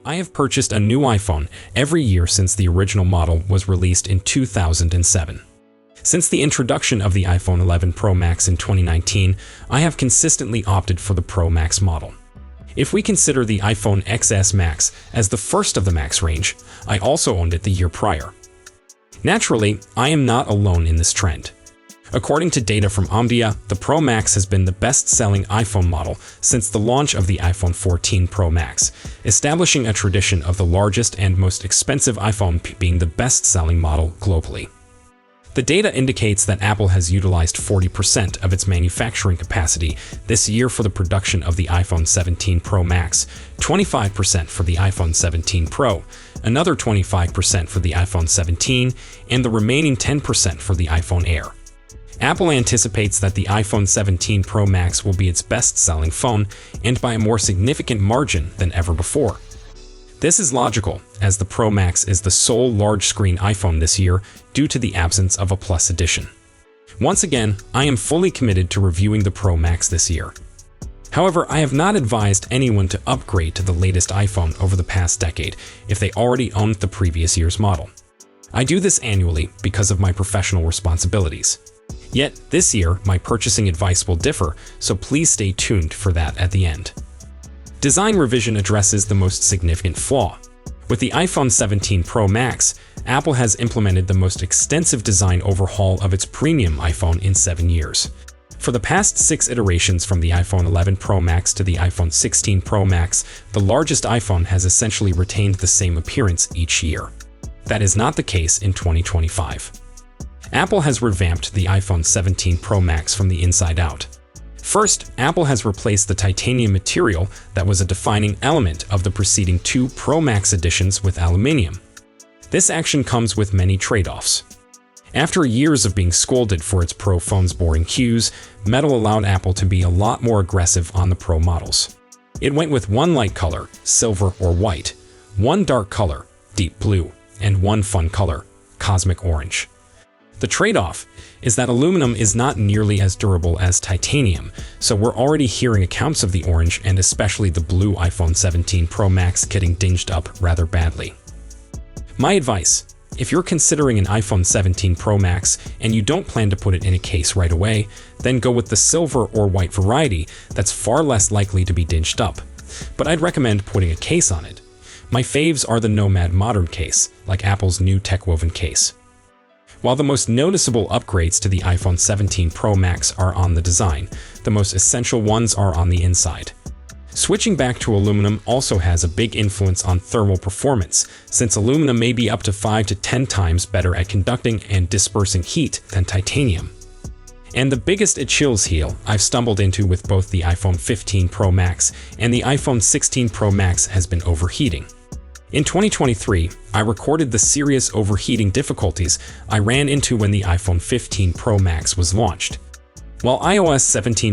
I have purchased a new iPhone every year since the original model was released in 2007. Since the introduction of the iPhone 11 Pro Max in 2019, I have consistently opted for the Pro Max model. If we consider the iPhone XS Max as the first of the Max range, I also owned it the year prior. Naturally, I am not alone in this trend. According to data from Omdia, the Pro Max has been the best-selling iPhone model since the launch of the iPhone 14 Pro Max, establishing a tradition of the largest and most expensive iPhone being the best-selling model globally. The data indicates that Apple has utilized 40% of its manufacturing capacity this year for the production of the iPhone 17 Pro Max, 25% for the iPhone 17 Pro, another 25% for the iPhone 17, and the remaining 10% for the iPhone Air. Apple anticipates that the iPhone 17 Pro Max will be its best-selling phone, and by a more significant margin than ever before. This is logical, as the Pro Max is the sole large-screen iPhone this year due to the absence of a Plus edition. Once again, I am fully committed to reviewing the Pro Max this year. However, I have not advised anyone to upgrade to the latest iPhone over the past decade if they already owned the previous year's model. I do this annually because of my professional responsibilities. Yet, this year, my purchasing advice will differ, so please stay tuned for that at the end. Design revision addresses the most significant flaw. With the iPhone 17 Pro Max, Apple has implemented the most extensive design overhaul of its premium iPhone in 7 years. For the past 6 iterations from the iPhone 11 Pro Max to the iPhone 16 Pro Max, the largest iPhone has essentially retained the same appearance each year. That is not the case in 2025. Apple has revamped the iPhone 17 Pro Max from the inside out. First, Apple has replaced the titanium material that was a defining element of the preceding 2 Pro Max editions with aluminium. This action comes with many trade-offs. After years of being scolded for its Pro phone's boring hues, metal allowed Apple to be a lot more aggressive on the Pro models. It went with one light color, silver or white, one dark color, deep blue, and one fun color, cosmic orange. The trade-off is that aluminum is not nearly as durable as titanium, so we're already hearing accounts of the orange and especially the blue iPhone 17 Pro Max getting dinged up rather badly. My advice: if you're considering an iPhone 17 Pro Max and you don't plan to put it in a case right away, then go with the silver or white variety that's far less likely to be dinged up. But I'd recommend putting a case on it. My faves are the Nomad Modern case, like Apple's new tech-woven case. While the most noticeable upgrades to the iPhone 17 Pro Max are on the design, the most essential ones are on the inside. Switching back to aluminum also has a big influence on thermal performance, since aluminum may be up to 5 to 10 times better at conducting and dispersing heat than titanium. And the biggest Achilles heel I've stumbled into with both the iPhone 15 Pro Max and the iPhone 16 Pro Max has been overheating. In 2023, I recorded the serious overheating difficulties I ran into when the iPhone 15 Pro Max was launched. While iOS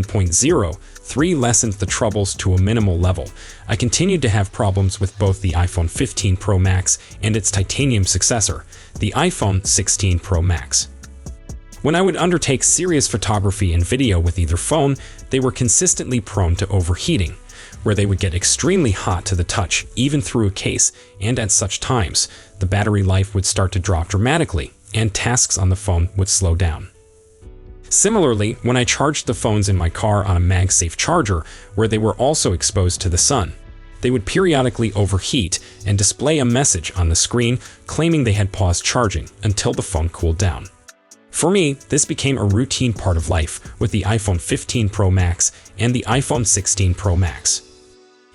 17.03 lessened the troubles to a minimal level, I continued to have problems with both the iPhone 15 Pro Max and its titanium successor, the iPhone 16 Pro Max. When I would undertake serious photography and video with either phone, they were consistently prone to overheating, where they would get extremely hot to the touch, even through a case, and at such times, the battery life would start to drop dramatically, and tasks on the phone would slow down. Similarly, when I charged the phones in my car on a MagSafe charger, where they were also exposed to the sun, they would periodically overheat and display a message on the screen claiming they had paused charging until the phone cooled down. For me, this became a routine part of life with the iPhone 15 Pro Max and the iPhone 16 Pro Max.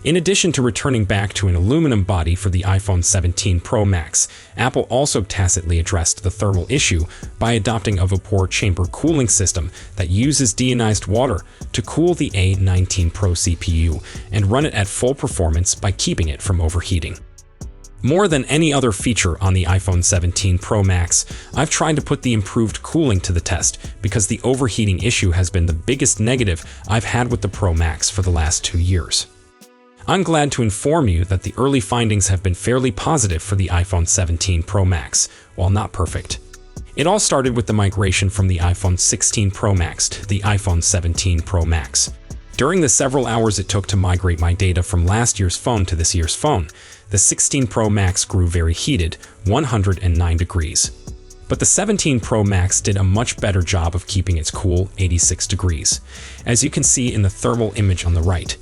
In addition to returning back to an aluminum body for the iPhone 17 Pro Max, Apple also tacitly addressed the thermal issue by adopting a vapor chamber cooling system that uses deionized water to cool the A19 Pro CPU and run it at full performance by keeping it from overheating. More than any other feature on the iPhone 17 Pro Max, I've tried to put the improved cooling to the test because the overheating issue has been the biggest negative I've had with the Pro Max for the last 2 years. I'm glad to inform you that the early findings have been fairly positive for the iPhone 17 Pro Max, while not perfect. It all started with the migration from the iPhone 16 Pro Max to the iPhone 17 Pro Max. During the several hours it took to migrate my data from last year's phone to this year's phone, the 16 Pro Max grew very heated, 109 degrees. But the 17 Pro Max did a much better job of keeping its cool, 86 degrees, as you can see in the thermal image on the right.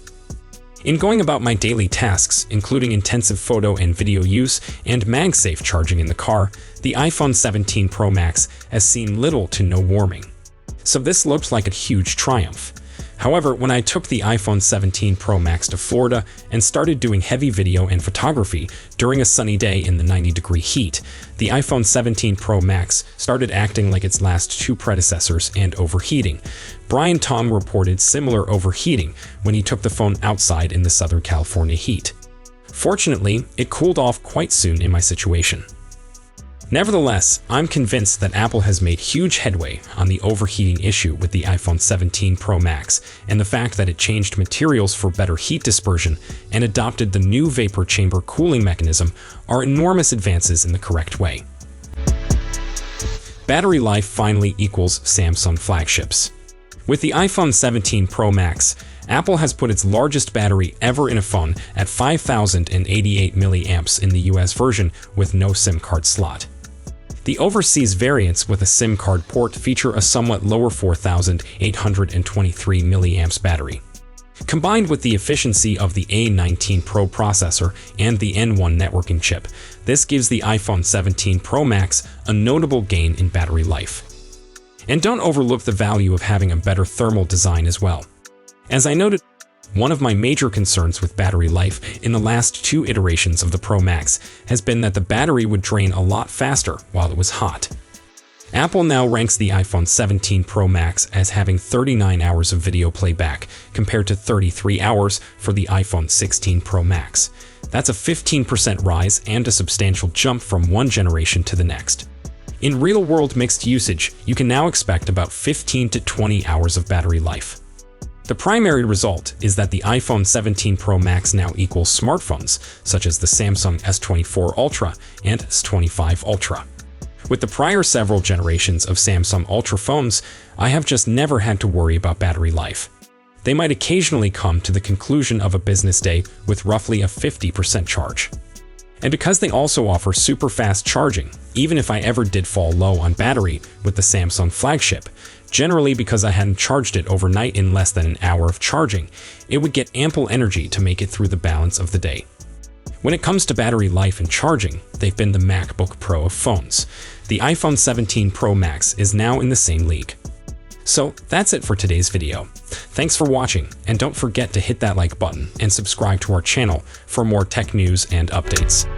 In going about my daily tasks, including intensive photo and video use and MagSafe charging in the car, the iPhone 17 Pro Max has seen little to no warming. So this looks like a huge triumph. However, when I took the iPhone 17 Pro Max to Florida and started doing heavy video and photography during a sunny day in the 90-degree heat, the iPhone 17 Pro Max started acting like its last two predecessors and overheating. Brian Tom reported similar overheating when he took the phone outside in the Southern California heat. Fortunately, it cooled off quite soon in my situation. Nevertheless, I'm convinced that Apple has made huge headway on the overheating issue with the iPhone 17 Pro Max, and the fact that it changed materials for better heat dispersion and adopted the new vapor chamber cooling mechanism are enormous advances in the correct way. Battery life finally equals Samsung flagships. With the iPhone 17 Pro Max, Apple has put its largest battery ever in a phone at 5,088 milliamps in the US version with no SIM card slot. The overseas variants with a SIM card port feature a somewhat lower 4,823 milliamps battery. Combined with the efficiency of the A19 Pro processor and the N1 networking chip, this gives the iPhone 17 Pro Max a notable gain in battery life. And don't overlook the value of having a better thermal design as well. As I noted, one of my major concerns with battery life in the last two iterations of the Pro Max has been that the battery would drain a lot faster while it was hot. Apple now ranks the iPhone 17 Pro Max as having 39 hours of video playback compared to 33 hours for the iPhone 16 Pro Max. That's a 15% rise and a substantial jump from one generation to the next. In real-world mixed usage, you can now expect about 15 to 20 hours of battery life. The primary result is that the iPhone 17 Pro Max now equals smartphones such as the Samsung S24 Ultra and S25 Ultra. With the prior several generations of Samsung Ultra phones, I have just never had to worry about battery life. They might occasionally come to the conclusion of a business day with roughly a 50% charge. And because they also offer super fast charging, even if I ever did fall low on battery with the Samsung flagship, generally because I hadn't charged it overnight in less than an hour of charging, it would get ample energy to make it through the balance of the day. When it comes to battery life and charging, they've been the MacBook Pro of phones. The iPhone 17 Pro Max is now in the same league. So that's it for today's video. Thanks for watching, and don't forget to hit that like button and subscribe to our channel for more tech news and updates.